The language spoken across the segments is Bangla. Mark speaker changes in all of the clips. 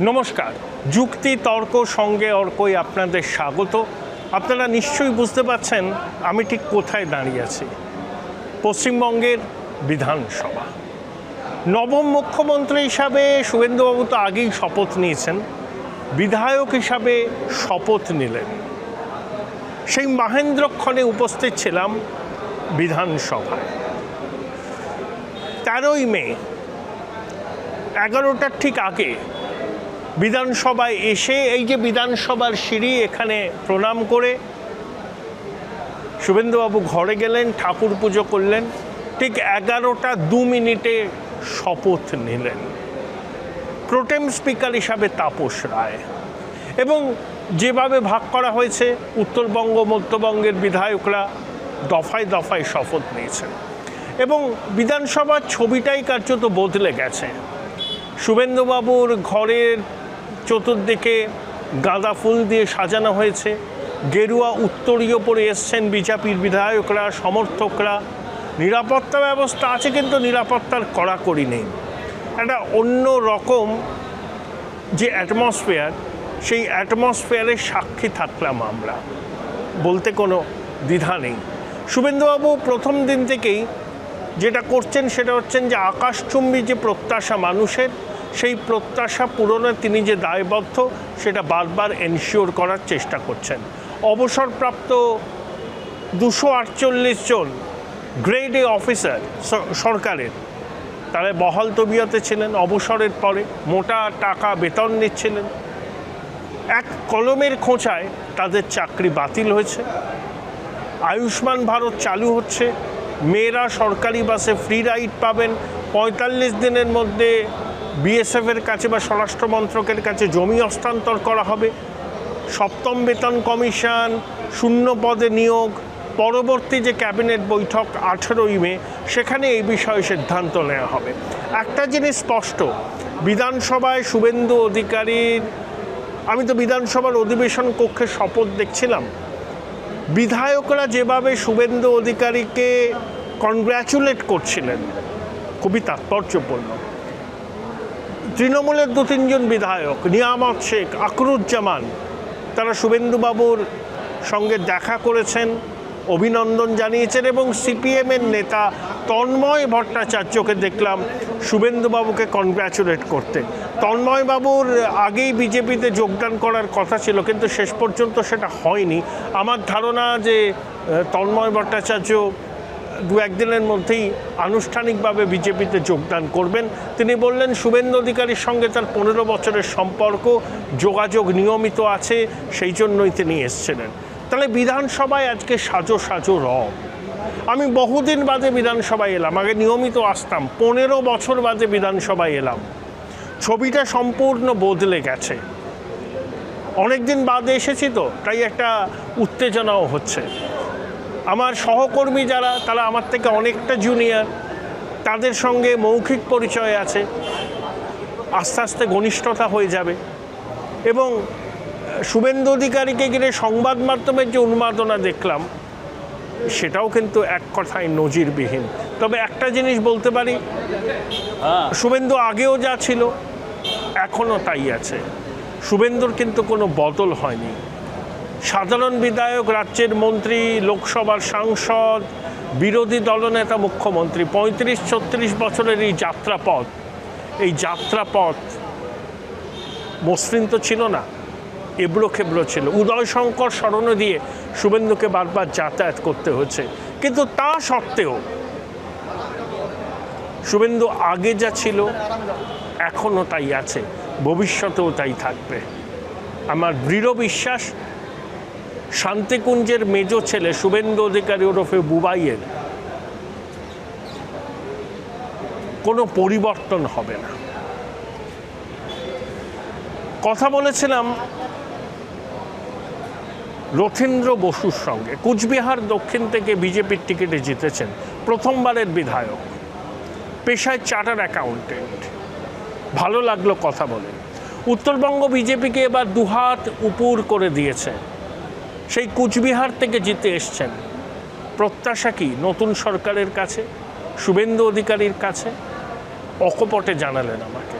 Speaker 1: নমস্কার, যুক্তি তর্ক সঙ্গে অর্কই আপনাদের স্বাগত। আপনারা নিশ্চয়ই বুঝতে পারছেন আমি ঠিক কোথায় দাঁড়িয়ে আছি। পশ্চিমবঙ্গের বিধানসভা নবম মুখ্যমন্ত্রী হিসাবে শুভেন্দুবাবু তো আগেই শপথ নিয়েছেন, বিধায়ক হিসাবে শপথ নিলেন। সেই মহেন্দ্রক্ষণে উপস্থিত ছিলাম বিধানসভায়। 13ই মে 11টার ঠিক আগে বিধানসভায় এসে এই যে বিধানসভার সিঁড়ি, এখানে প্রণাম করে শুভেন্দুবাবু ঘরে গেলেন, ঠাকুর পুজো করলেন। ঠিক 11টা 2 মিনিটে শপথ নিলেন প্রোটেম স্পিকার হিসাবে তাপস রায়। এবং যেভাবে ভাগ করা হয়েছে, উত্তরবঙ্গ মধ্যবঙ্গের বিধায়করা দফায় দফায় শপথ নিয়েছেন এবং বিধানসভার ছবিটাই কার্যত বদলে গেছে। শুভেন্দুবাবুর ঘরের চতুর্দিকে গাঁদা ফুল দিয়ে সাজানো হয়েছে, গেরুয়া উত্তরীয় পরে এসছেন বিজেপির বিধায়করা, সমর্থকরা। নিরাপত্তা ব্যবস্থা আছে, কিন্তু নিরাপত্তার কড়াকড়ি নেই। একটা অন্য রকম যে অ্যাটমসফিয়ার, সেই অ্যাটমসফিয়ারের সাক্ষী থাকলাম আমরা, বলতে কোনো দ্বিধা নেই। শুভেন্দুবাবু প্রথম দিন থেকেই যেটা করছেন সেটা হচ্ছেন যে আকাশচুম্বী যে প্রত্যাশা মানুষের, সেই প্রত্যাশা পূরণে তিনি যে দায়বদ্ধ সেটা বারবার এনশিওর করার চেষ্টা করছেন। অবসরপ্রাপ্ত 248 জন গ্রেড এ অফিসার সরকারের, তারা বহাল তবিয়তে ছিলেন। অবসরের পরে মোটা টাকা বেতন নিচ্ছিলেন, এক কলমের খোঁচায় তাদের চাকরি বাতিল হয়েছে। আয়ুষ্মান ভারত চালু হচ্ছে, মেয়েরা সরকারি বাসে ফ্রি রাইড পাবেন। 45 দিনের মধ্যে বিএসএফের কাছে বা স্বরাষ্ট্র মন্ত্রকের কাছে জমি হস্তান্তর করা হবে। সপ্তম বেতন কমিশন, শূন্য পদে নিয়োগ। পরবর্তী যে ক্যাবিনেট বৈঠক 18ই মে, সেখানে এই বিষয়ে সিদ্ধান্ত নেওয়া হবে। একটা জিনিস স্পষ্ট, বিধানসভায় শুভেন্দু অধিকারীর, আমি তো বিধানসভার অধিবেশন কক্ষে শপথ দেখছিলাম, বিধায়করা যেভাবে শুভেন্দু অধিকারীকে কনগ্র্যাচুলেট করছিলেন, খুবই তাৎপর্যপূর্ণ। তৃণমূলের 2-3 জন বিধায়ক, নিয়ামত শেখ, আকরুজ্জামান, তারা শুভেন্দুবাবুর সঙ্গে দেখা করেছেন, অভিনন্দন জানিয়েছেন। এবং সিপিএমের নেতা তন্ময় ভট্টাচার্যকে দেখলাম শুভেন্দুবাবুকে কনগ্র্যাচুলেট করতে। তন্ময়বাবুর আগেই বিজেপিতে যোগদান করার কথা ছিল, কিন্তু শেষ পর্যন্ত সেটা হয়নি। আমার ধারণা যে তন্ময় ভট্টাচার্য 2-1 দিনের মধ্যেই আনুষ্ঠানিকভাবে বিজেপিতে যোগদান করবেন। তিনি বললেন শুভেন্দু অধিকারীর সঙ্গে তার 15 বছরের সম্পর্ক, যোগাযোগ নিয়মিত আছে, সেই জন্যই তিনি এসেছিলেন। তাহলে বিধানসভায় আজকে সাজো সাজো রব। আমি বহুদিন বাদে বিধানসভায় এলাম, আগে নিয়মিত আসতাম, 15 বছর বাদে বিধানসভায় এলাম। ছবিটা সম্পূর্ণ বদলে গেছে। অনেক দিন বাদে এসেছি তো, তাই একটা উত্তেজনাও হচ্ছে। আমার সহকর্মী যারা, তারা আমার থেকে অনেকটা জুনিয়র, তাদের সঙ্গে মৌখিক পরিচয় আছে, আস্তে আস্তে ঘনিষ্ঠতা হয়ে যাবে। এবং শুভেন্দু অধিকারীকে ঘিরে সংবাদ মাধ্যমের যে উন্মাদনা দেখলাম, সেটাও কিন্তু এক কথায় নজিরবিহীন। তবে একটা জিনিস বলতে পারি, শুভেন্দু আগেও যা ছিল এখনও তাই আছে। শুভেন্দুর কিন্তু কোনো বদল হয়নি। সাধারণ বিধায়ক, রাজ্যের মন্ত্রী, লোকসভার সাংসদ, বিরোধী দলনেতা, মুখ্যমন্ত্রী, 35-36 বছরের এই যাত্রাপথ মসৃণ তো ছিল না, এবড়ো খেবড়ো ছিল। উদয়শঙ্কর স্মরণে দিয়ে শুভেন্দুকে বারবার যাতায়াত করতে হয়েছে। কিন্তু তা সত্ত্বেও শুভেন্দু আগে যা ছিল এখনও তাই আছে, ভবিষ্যতেও তাই থাকবে। আমার দৃঢ় বিশ্বাস, শান্তিকুঞ্জের মেজ ছেলে শুভেন্দু অধিকারী ওরফে বুবাইয়ের কোনো পরিবর্তন হবে না। কথা বলেছিলাম রথীন্দ্র বসুর সঙ্গে, কুচবিহার দক্ষিণ থেকে বিজেপির টিকিটে জিতেছেন, প্রথমবারের বিধায়ক, পেশায় চার্টার অ্যাকাউন্টেন্ট। ভালো লাগলো কথা বলে। উত্তরবঙ্গ বিজেপিকে এবার দুহাত উপর করে দিয়েছে। সেই কুচবিহার থেকে জিতে এসছেন। প্রত্যাশা কি নতুন সরকারের কাছে, শুভেন্দু অধিকারীর কাছে? অকপটে জানালেন আমাকে।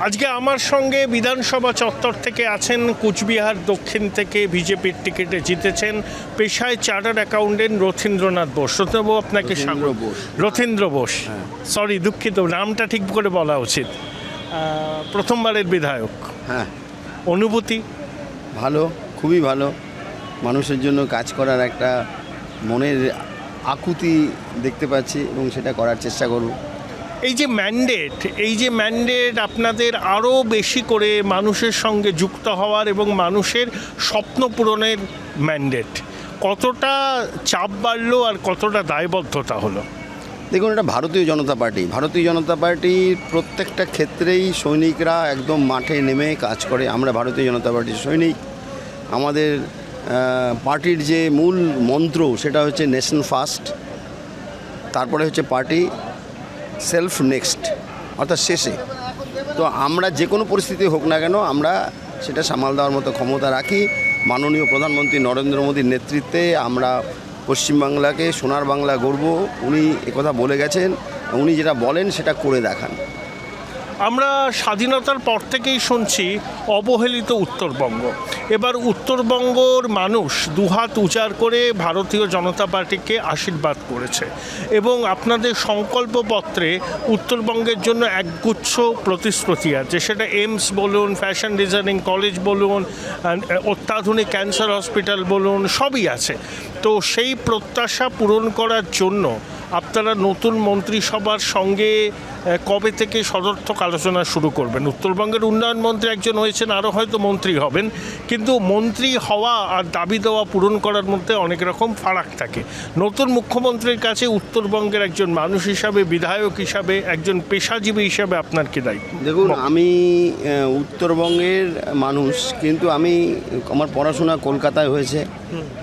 Speaker 1: আজকে আমার সঙ্গে বিধানসভা চত্বর থেকে আছেন কুচবিহার দক্ষিণ থেকে বিজেপির টিকিটে জিতেছেন পেশায় চার্টার্ড অ্যাকাউন্টেন্ট রথীন্দ্রনাথ বোস। রথীন্দ্রবাবু আপনাকে স্বাগত। রথীন্দ্র বোস, সরি দুঃখিত, নামটা ঠিক করে বলা উচিত। প্রথমবারের বিধায়ক,
Speaker 2: হ্যাঁ,
Speaker 1: অনুভূতি?
Speaker 2: ভালো, খুবই ভালো। মানুষের জন্য কাজ করার একটা মনের আকুতি দেখতে পাচ্ছি এবং সেটা করার চেষ্টা করব।
Speaker 1: এই যে ম্যান্ডেট আপনাদের আরও বেশি করে মানুষের সঙ্গে যুক্ত হওয়ার এবং মানুষের স্বপ্ন পূরণের ম্যান্ডেট, কতটা চাপ বাড়লো আর কতটা দায়বদ্ধতা হলো?
Speaker 2: দেখুন, এটা ভারতীয় জনতা পার্টির প্রত্যেকটা ক্ষেত্রেই সৈনিকরা একদম মাঠে নেমে কাজ করে। আমরা ভারতীয় জনতা পার্টির সৈনিক। আমাদের পার্টির যে মূল মন্ত্র সেটা হচ্ছে নেশন ফার্স্ট, তারপরে হচ্ছে পার্টি সেলফ নেক্সট, অর্থাৎ শেষে। তো আমরা যে কোনো পরিস্থিতি হোক না কেন আমরা সেটা সামাল দেওয়ার মতো ক্ষমতা রাখি। মাননীয় প্রধানমন্ত্রী নরেন্দ্র মোদীর নেতৃত্বে আমরা পশ্চিমবাংলাকে সোনার বাংলা গড়ব। উনি একথা বলে গেছেন, উনি যেটা বলেন সেটা করে দেখান।
Speaker 1: আমরা স্বাধীনতার পর থেকেই শুনছি অবহেলিত উত্তরবঙ্গ। এবার উত্তরবঙ্গর মানুষ দুহাত উজাড় করে ভারতীয় জনতা পার্টিকে আশীর্বাদ করেছে এবং আপনাদের সংকল্পপত্রে উত্তরবঙ্গের জন্য একগুচ্ছ প্রতিশ্রুতি আছে। সেটা এইমস বলুন, ফ্যাশন ডিজাইনিং কলেজ বলুন, অত্যাধুনিক ক্যান্সার হসপিটাল বলুন, সবই আছে। তো সেই প্রত্যাশা পূরণ করার জন্য আপনারা নতুন মন্ত্রিসভার সঙ্গে কবে থেকে সদর্থক আলোচনা শুরু করবেন? উত্তরবঙ্গের উন্নয়ন মন্ত্রী একজন হয়েছেন, আরও হয়তো মন্ত্রী হবেন, কিন্তু মন্ত্রী হওয়া আর দাবি দেওয়া পূরণ করার মধ্যে অনেক রকম ফারাক থাকে। নতুন মুখ্যমন্ত্রীর কাছে উত্তরবঙ্গের একজন মানুষ হিসাবে, বিধায়ক হিসাবে, একজন পেশাজীবী হিসাবে আপনার কি দায়িত্ব?
Speaker 2: দেখুন, আমি উত্তরবঙ্গের মানুষ, কিন্তু আমার পড়াশোনা কলকাতায় হয়েছে।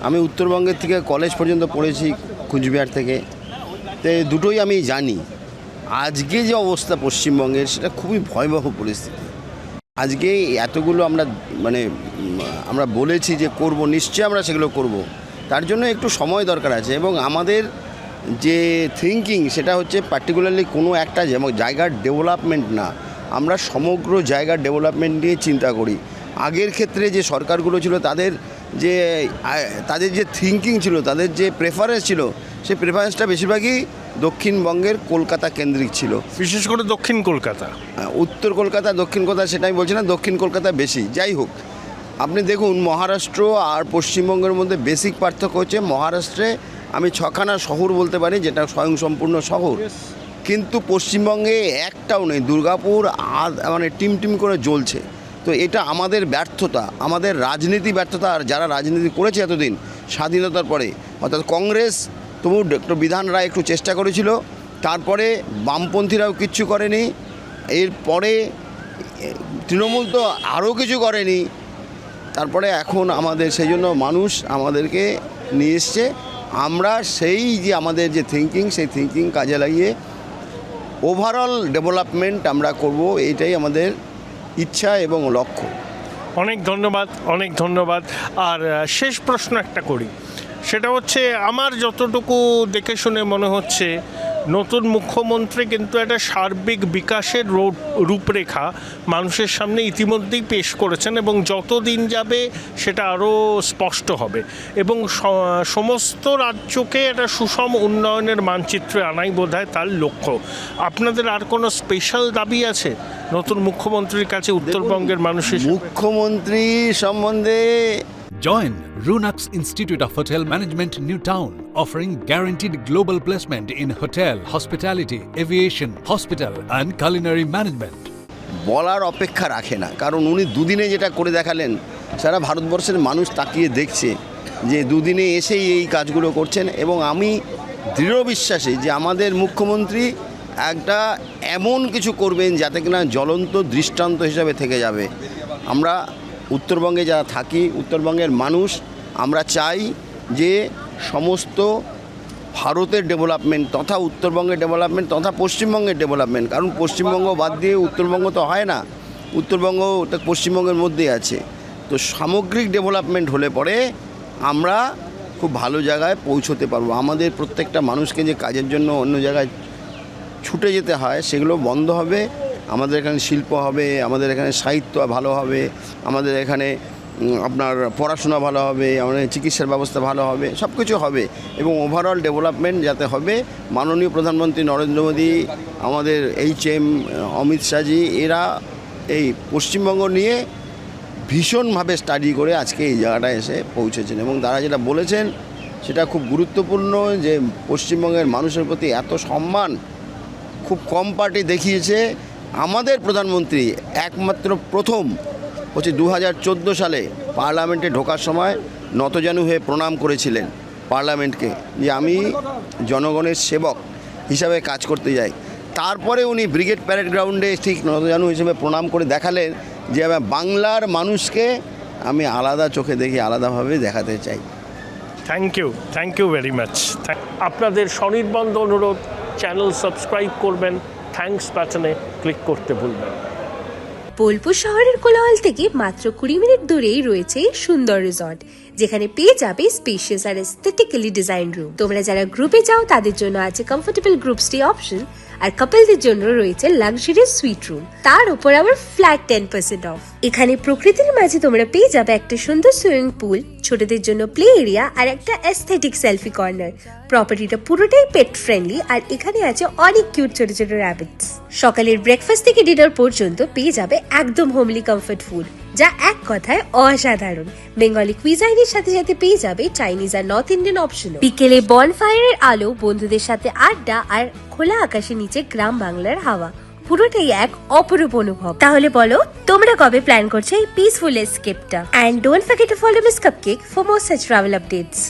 Speaker 2: আমি উত্তরবঙ্গের থেকে কলেজ পর্যন্ত পড়েছি কুচবিহার থেকে। তো দুটোই আমি জানি। আজকে যে অবস্থা পশ্চিমবঙ্গের, সেটা খুবই ভয়াবহ পরিস্থিতি। আজকে এতগুলো আমরা বলেছি যে করব, নিশ্চয়ই আমরা সেগুলো করব। তার জন্য একটু সময় দরকার আছে এবং আমাদের যে থিঙ্কিং সেটা হচ্ছে পার্টিকুলারলি কোনো একটা জায়গার ডেভেলপমেন্ট না, আমরা সমগ্র জায়গার ডেভেলপমেন্ট নিয়ে চিন্তা করি। আগের ক্ষেত্রে যে সরকারগুলো ছিল তাদের যে থিঙ্কিং ছিল, তাদের যে প্রেফারেন্স ছিল, সেই প্রেফারেন্সটা বেশিরভাগই দক্ষিণবঙ্গের কলকাতা কেন্দ্রিক ছিল,
Speaker 1: বিশেষ করে দক্ষিণ কলকাতা।
Speaker 2: উত্তর কলকাতা, দক্ষিণ কলকাতা সেটা আমি বলছি না, দক্ষিণ কলকাতা বেশি। যাই হোক, আপনি দেখুন মহারাষ্ট্র আর পশ্চিমবঙ্গের মধ্যে বেসিক পার্থক্য হচ্ছে মহারাষ্ট্রে আমি 6খানা শহর বলতে পারি, যেটা স্বয়ংসম্পূর্ণ শহর, কিন্তু পশ্চিমবঙ্গে একটাও নেই। দুর্গাপুর টিম করে জ্বলছে। তো এটা আমাদের ব্যর্থতা, আমাদের রাজনীতি ব্যর্থতা। আর যারা রাজনীতি করেছে এতদিন স্বাধীনতার পরে, অর্থাৎ কংগ্রেস তবু ডক্টর বিধান রায় একটু চেষ্টা করেছিল, তারপরে বামপন্থীরাও কিচ্ছু করেনি, এরপরে তৃণমূল তো আরও কিছু করেনি, তারপরে এখন আমাদের সেই জন্য মানুষ আমাদেরকে নিয়ে এসছে। আমরা যে আমাদের যে থিঙ্কিং, সেই থিঙ্কিং কাজে লাগিয়ে ওভারঅল ডেভেলপমেন্ট আমরা করব, এইটাই আমাদের ইচ্ছা এবং লক্ষ্য।
Speaker 1: অনেক ধন্যবাদ। আর শেষ প্রশ্ন একটা করি, সেটা হচ্ছে আমার যতটুকু দেখে শুনে মনে হচ্ছে নতুন মুখ্যমন্ত্রী কিন্তু একটা সার্বিক বিকাশের রূপরেখা মানুষের সামনে ইতিমধ্যেই পেশ করেছেন এবং যত দিন যাবে সেটা আরও স্পষ্ট হবে এবং সমস্ত রাজ্যকে একটা সুষম উন্নয়নের মানচিত্রে আনাই বোধহয় তার লক্ষ্য। আপনাদের আর কোনো স্পেশাল দাবি আছে নতুন মুখ্যমন্ত্রীর কাছে উত্তরবঙ্গের মানুষের?
Speaker 2: মুখ্যমন্ত্রী সম্বন্ধে
Speaker 3: Join Runux Institute of Hotel Management, New Town, offering guaranteed global placement in hotel, hospitality, aviation, hospital and culinary management.
Speaker 2: বলার অপেক্ষা রাখে না, কারণ উনি দুদিনে যেটা করে দেখালেন সারা ভারতবর্ষের মানুষ তাকিয়ে দেখছে যে দুদিনে এসেই এই কাজগুলো করছেন। এবং আমি দৃঢ় বিশ্বাসী যে আমাদের মুখ্যমন্ত্রী একটা এমন কিছু করবেন যাতে কিনা জ্বলন্ত দৃষ্টান্ত হিসাবে থেকে যাবে। আমরা উত্তরবঙ্গে যারা থাকি, উত্তরবঙ্গের মানুষ, আমরা চাই যে সমস্ত ভারতের ডেভেলপমেন্ট তথা উত্তরবঙ্গের ডেভেলপমেন্ট তথা পশ্চিমবঙ্গের ডেভেলপমেন্ট, কারণ পশ্চিমবঙ্গ বাদ দিয়ে উত্তরবঙ্গ তো হয় না, উত্তরবঙ্গ ওটা পশ্চিমবঙ্গের মধ্যেই আছে। তো সামগ্রিক ডেভেলপমেন্ট হলে পরে আমরা খুব ভালো জায়গায় পৌঁছতে পারবো। আমাদের প্রত্যেকটা মানুষকে যে কাজের জন্য অন্য জায়গায় ছুটে যেতে হয় সেগুলো বন্ধ হবে আমাদের এখানে শিল্প হবে, আমাদের এখানে সাহিত্য ভালো হবে, আমাদের এখানে আপনার পড়াশোনা ভালো হবে, আমাদের চিকিৎসার ব্যবস্থা ভালো হবে, সব কিছু হবে এবং ওভারঅল ডেভেলপমেন্ট যাতে হবে। মাননীয় প্রধানমন্ত্রী নরেন্দ্র মোদী, আমাদের HM অমিত শাহজি, এরা এই পশ্চিমবঙ্গ নিয়ে ভীষণভাবে স্টাডি করে আজকে এই জায়গাটায় এসে পৌঁছেছেন এবং তারা যেটা বলেছেন সেটা খুব গুরুত্বপূর্ণ, যে পশ্চিমবঙ্গের মানুষের প্রতি এত সম্মান খুব কম পার্টি দেখিয়েছে। আমাদের প্রধানমন্ত্রী একমাত্র প্রথম হচ্ছে 2014 সালে পার্লামেন্টে ঢোকার সময় নতজানু হয়ে প্রণাম করেছিলেন পার্লামেন্টকে, যে আমি জনগণের সেবক হিসাবে কাজ করতে যাই। তারপরে উনি ব্রিগেড প্যারেড গ্রাউন্ডে ঠিক নতজানু হিসেবে প্রণাম করে দেখালেন যে আমি বাংলার মানুষকে আমি আলাদা চোখে দেখি, আলাদাভাবে দেখাতে চাই।
Speaker 1: Thank you very much. আপনাদের স্বনির্বন্ধ অনুরোধ, চ্যানেল সাবস্ক্রাইব করবেন, থ্যাঙ্কস বাটনে ক্লিক করতে ভুলবেন।
Speaker 4: বোলপুর শহরের কোলাহল থেকে মাত্র 20 মিনিট দূরেই রয়েছে এই সুন্দর রিসর্ট, যেখানে পেয়ে যাবে স্পেশিয়াস আর এস্থেটিক্যালি ডিজাইন রুম। তোমরা যারা গ্রুপে যাও তাদের জন্য আছে কমফোর্টেবল গ্রুপ স্টে অপশন, আর কাপলদের জন্য রয়েছে লাক্সারিয়াস সুইট রুম, তার উপর আবার ফ্ল্যাট 10% অফ। এখানে প্রকৃতির মাঝে তোমরা পেয়ে যাবে একটা সুন্দর সুইমিং পুল, ছোটদের জন্য প্লে এরিয়া আর একটা এস্থেটিক সেলফি কর্নার। প্রপার্টিটা পুরোটাই পেট ফ্রেন্ডলি আর এখানে আছে অনেক কিউট ছোট ছোট র্যাবিটস। সকালের ব্রেকফাস্ট থেকে ডিনার পর্যন্ত পেয়ে যাবে একদম হোমলি কমফর্ট ফুড, যা এক কথায় অসাধারণ। বেঙ্গলি কুইজাইনের সাথে সাথে পেয়ে যাবে চাইনিজ আর নর্থ ইন্ডিয়ান অপশনও। বিকেলে বনফায়ারের আলো, বন্ধুদের সাথে আড্ডা আর খোলা আকাশের নিচে গ্রাম বাংলার হাওয়া, পুরোটাই এক অপরূপ অনুভব। তাহলে বলো তোমরা কবে প্ল্যান করছো এই পিসফুল এসকেপটা? And don't forget to follow Miss Cupcake for more such travel updates.